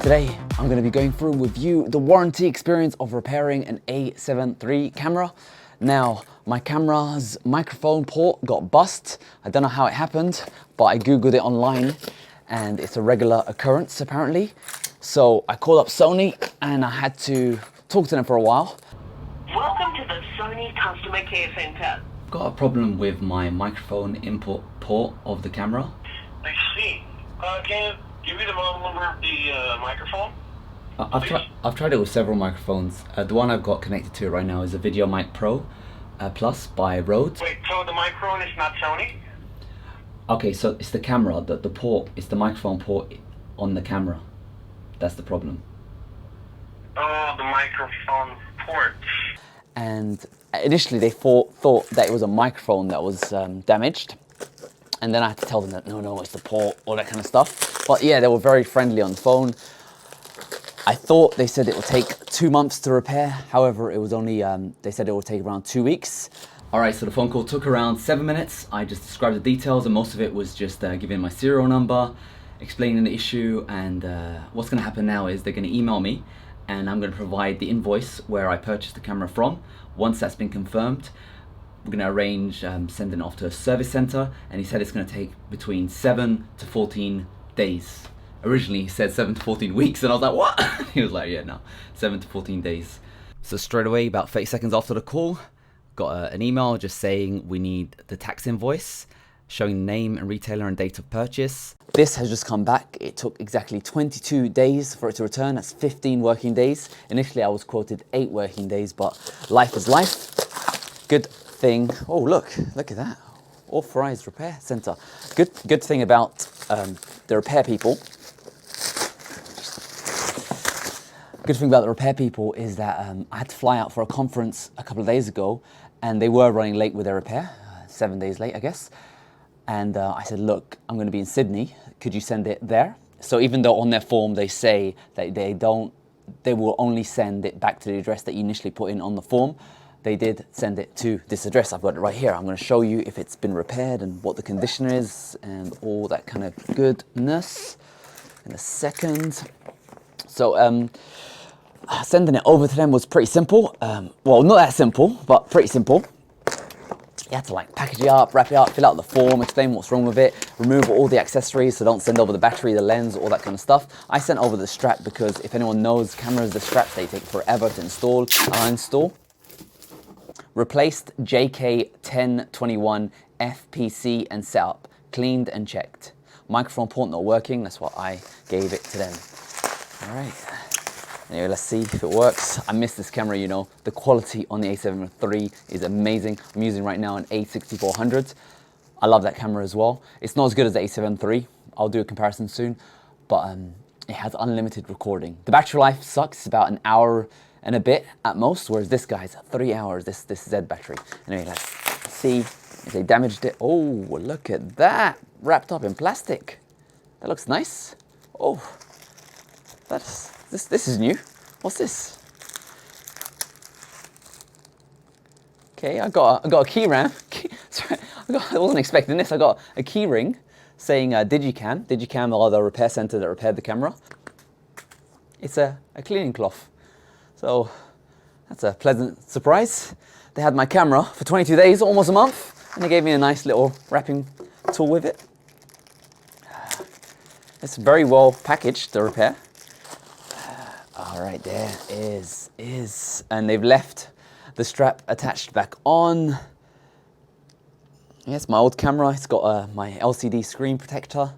Today, I'm going to be going through with you the warranty experience of repairing an A7 III camera. Now, my camera's microphone port got bust. I don't know how it happened, but I googled it online and it's a regular occurrence apparently. So I called up Sony and I had to talk to them for a while. Welcome to the Sony Customer Care Center. Got a problem with my microphone input port of the camera. I see. Can you give me the model number of the microphone? I've tried it with several microphones. The one I've got connected to right now is a VideoMic Pro Plus by Rode. Wait, so the microphone is not Sony? Okay, so it's the camera, the port, it's the microphone port on the camera. That's the problem. Oh, the microphone port. And initially they thought that it was a microphone that was damaged. And then I had to tell them that no, it's the port, all that kind of stuff. But yeah, they were very friendly on the phone. I thought they said it would take 2 months to repair. However, it was only, they said it would take around 2 weeks. All right, so the phone call took around 7 minutes. I just described the details and most of it was just giving my serial number, explaining the issue, and what's gonna happen now is they're gonna email me and I'm gonna provide the invoice where I purchased the camera from. Once that's been confirmed, we're gonna arrange sending it off to a service center, and he said it's gonna take between 7 to 14 days. Originally he said 7 to 14 weeks and I was like, what? He was like, yeah, no, 7 to 14 days. So straight away, about 30 seconds after the call, got an email just saying we need the tax invoice, showing name and retailer and date of purchase. This has just come back. It took exactly 22 days for it to return. That's 15 working days. Initially I was quoted 8 working days, but life is life. Good thing, oh look at that. Authorized repair center. Good thing about the repair people. Good thing about the repair people is that I had to fly out for a conference a couple of days ago and they were running late with their repair, 7 days late I guess. And I said, look, I'm gonna be in Sydney, could you send it there? So even though on their form they say that they will only send it back to the address that you initially put in on the form, they did send it to this address. I've got it right here. I'm gonna show you if it's been repaired and what the condition is and all that kind of goodness in a second. So sending it over to them was pretty simple. Well, not that simple, but pretty simple. You had to like package it up, wrap it up, fill out the form, explain what's wrong with it, remove all the accessories, so don't send over the battery, the lens, all that kind of stuff. I sent over the strap because if anyone knows cameras, the straps, they take forever to install. I'll install. Replaced JK1021 FPC and setup, cleaned and checked. Microphone port not working, that's what I gave it to them. All right. Anyway, let's see if it works. I miss this camera, you know. The quality on the A7 III is amazing. I'm using right now an A6400. I love that camera as well. It's not as good as the A7 III. I'll do a comparison soon, but it has unlimited recording. The battery life sucks. It's about an hour and a bit at most, whereas this guy's 3 hours, this Z battery. Anyway, let's see if they damaged it. Oh, look at that. Wrapped up in plastic. That looks nice. Oh, this is new. What's this? Okay, I got a key ring. Sorry, I wasn't expecting this. I got a key ring saying Digicam. Digicam are the repair center that repaired the camera. It's a cleaning cloth. So that's a pleasant surprise. They had my camera for 22 days, almost a month, and they gave me a nice little wrapping tool with it. It's very well packaged, the repair. All right, there is, and they've left the strap attached back on. Yes, my old camera, it's got my LCD screen protector.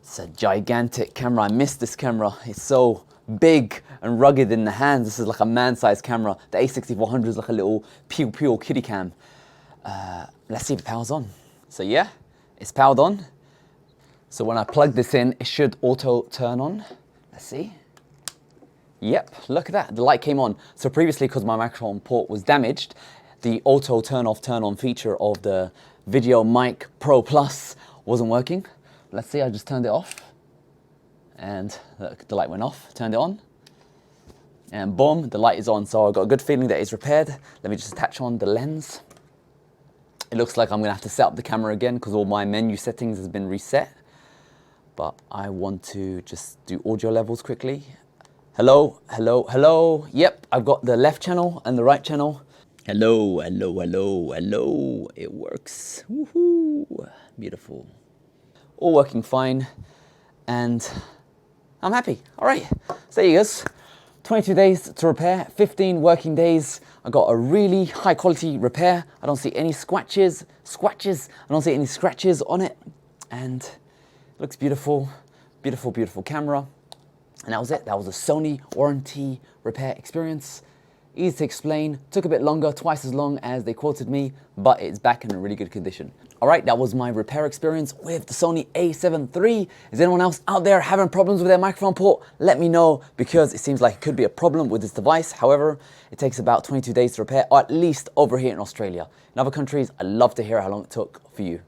It's a gigantic camera. I miss this camera. It's so big and rugged in the hands. This is like a man-sized camera. The A6400 is like a little pew kitty cam. Let's see if it powers on. So yeah, it's powered on. So when I plug this in, it should auto turn on. Let's see. Yep, look at that, the light came on. So previously, because my microphone port was damaged, the auto turn off, turn on feature of the VideoMic Pro Plus wasn't working. Let's see, I just turned it off. And look, the light went off, turned it on. And boom, the light is on. So I've got a good feeling that it's repaired. Let me just attach on the lens. It looks like I'm gonna have to set up the camera again because all my menu settings has been reset. but I want to just do audio levels quickly. Hello, hello, hello. Yep, I've got the left channel and the right channel. Hello, hello, hello, hello. It works. Woohoo! Beautiful. All working fine, and I'm happy. All right, so there you go. 22 days to repair, 15 working days. I got a really high quality repair. I don't see any scratches. I don't see any scratches on it, and it looks beautiful, beautiful, beautiful camera. And that was it. That was a Sony warranty repair experience. Easy to explain, took a bit longer, twice as long as they quoted me, but it's back in a really good condition. All right, that was my repair experience with the Sony a7 III. Is anyone else out there having problems with their microphone port? Let me know, because it seems like it could be a problem with this device. However, it takes about 22 days to repair, or at least over here in Australia. In other countries, I'd love to hear how long it took for you.